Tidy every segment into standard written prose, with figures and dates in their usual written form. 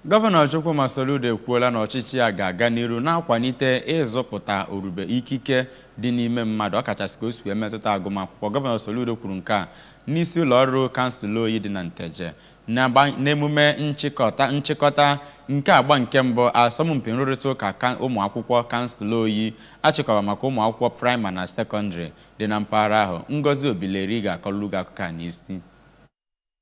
Govano Chukwuma Soludo ekwuola na ọchịchị ya ga-aga n'iru na-akwalite ịzụpụta orube ikike dị n'ime mmadụ ọkachasị ka o si emetụta agụmakwụkwọ. Govano Soludo kwuru nke a n'isi ụlọ ọrụ kansụl oyi dị na Nteje n'emume nchịkọta nke agba nke mbụ asọmpi nrụrịta ụka ụmụ akwụkwọ kansụl oyi achịkọba maka ụmụ akwụkwọ praịmarị na sekọndịrị dị na mpaghara ahụ. Ngozi Obileri ga-akọrọ gị akụkọ a n'isi.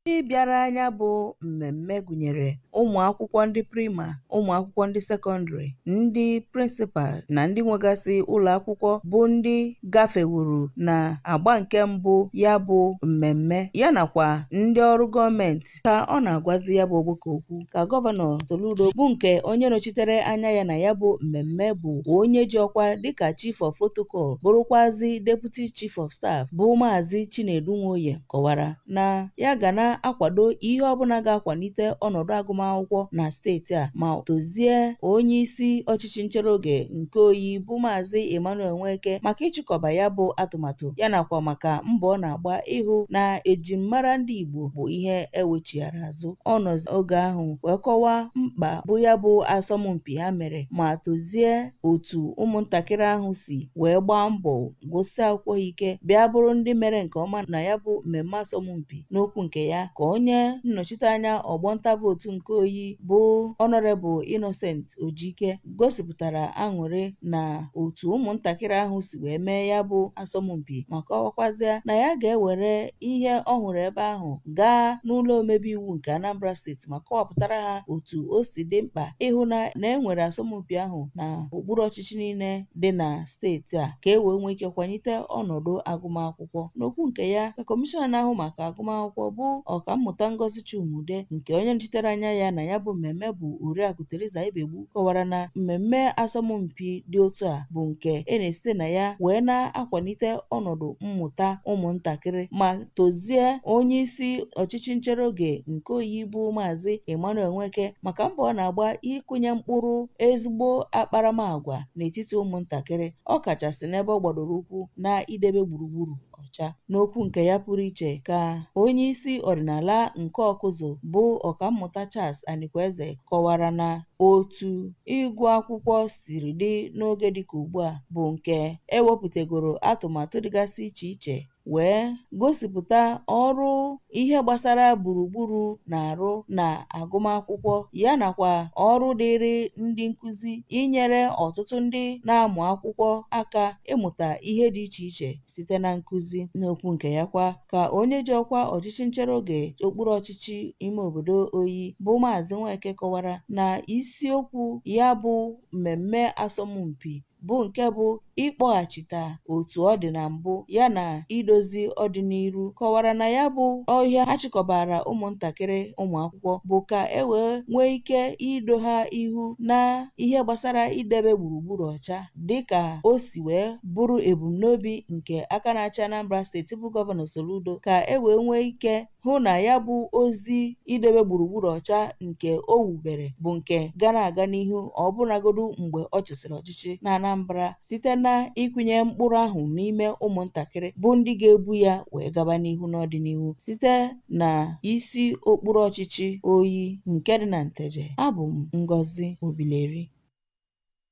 Ndị bịara anya bụ mmemme gụnyere ụmụ akwụkwọ ndị prima, ụmụ akwụkwọ ndị sekọndịrị, ndị prịnsịpal na ndị nwegasị ụlọ akwụkwọ bụ ndị gafewuru na agba nke mbụ ya bụ mmemme ya nakwa ndị ọrụ gọọmenti. Ka ọ na-agwazi ya bụ ọgbakọ okwu ka Gọvanọ Soludo bụ nke onye nọchitere anya ya na ya bụ mmemme bụ onye ji ọkwa dịka Chief of Protocol bụrụkwazi Deputy Chief of Staff bụ Maazị Chinedu Nwoye kọwara na ya ga na-akwado ihe ọbụla ga-akwalite ọnọdụ agụmakwụkwọ na steeti a ma tozie onye isi ọchịchị nchere oge nke oyi bụ Maazị Emmanuel Nweke maka ịchịkọba ya bụ atụmatụ ya nakwa maka mbọ ọ na-agba ịhụ na ejimmara ndị Igbo bụ ihe ewechighara azụ. Ọ nọzi oge ahụ wee kọwaa mkpa bụ ya bụ asọmpi ha mere ma tozie otu ụmụntakịrị ahụ si wee gbaa mbọ gosi akwụkwọ ike bịa bụrụ ndị mere nke ọma na ya bụ mmemme asọmpi. N'okwu nke ya ka onye nnọchite anya ọgbọ nta vootu nke oyi bụ Honorable Innocent Ojike gosipụtara aṅụrị na otu ụmụntakịrị ahụ si wee mee ya bụ asọmpi maka ọkwazịa na ya ga-ewere ihe ọ hụrụ ebe ahụ gaa n'ụlọ omebe iwu nke Anambra steeti ma kọwapụtara ha otu o si dị mkpa ịhụ na enwere asọmpi ahụ na okpuru ọchịchị niile dị na steeti a ka e wee nwee ike kwalite ọnọdụ agụmakwụkwọ. N'okwu nke ya ka kọmishọna na-ahụ maka agụmakwụkwọ bụ Ọkammụta Ngozi Chumude nke onye njitere anya ya na ya bụ mmemme bụ Oriakụ Teresa Ibegbu kọwara na mmemme asọmpi dị otu a bụ nke na-esite na ya wee na-akwalite ọnọdụ mmụta ụmụntakịrị ma tozie onye isi ọchịchị nchere oge nke oyi bụ Maazị Emmanuel Nweke maka mbọ ọ na-agba ịkụnye mkpụrụ ezigbo akparamagwa n'etiti ụmụntakịrị ọkachasị n'ebe ọ gbadoro ụkwụ na idebe gburugburu ọcha. N'okwu nke ya pụrụ iche ka onye isi ọdịnala nke Ọkụzụ bụ Ọkammụta Charles Anikweze kọwara na otu ịgụ akwụkwọ siri dị n'oge dịka ugbu a bụ nke ewepụtagoro atụmatụ dịgasị iche iche wee gosipụta ọrụ ihe gbasara gburugburu na-arụ na agụmakwụkwọ ya nakwa ọrụ dịrị ndị nkụzi inyere ọtụtụ ndị na-amụ akwụkwọ aka ịmụta ihe dị iche iche site na nkụzi. N'okwu nke ya kwa ka onye ji ọkwa ọchịchị nchere oge okpuru ọchịchị ime obodo oyi bụ Maazị Nweke kọwara na isiokwu ya bụ mmemme asọmpi bụ nke bụ ịkpọghachite otu ọ dị na mbụ ya na idozi ọdịnihu. Kọwara na ya bụ ọhịa achịkọbara ụmụntakịrị ụmụ akwụkwọ bụ ka e wee nwee ike ido ha ihu na ihe gbasara idebe gburugburu ọcha dịka o si wee bụrụ ebumnobi nke aka na-achị Anambra steeti bụ Gọvanọ Soludo ka e wee nwee ike hụ na ya bụ ozi idebe gburugburu ọcha nke o wubere bụ nke ga na-aga n'ihu ọbụnagodu mgbe ọ chịsịrị ọchịchị na Anambra site na ịkụnye mkpụrụ ahụ n'ime ụmụntakịrị bụ ndị ga-ebu ya wee gaba n'ihu n'ọdịnihu site na isi okpuru ọchịchị oyi nke dị na Nteje. Abụ m Ngozi Obileri.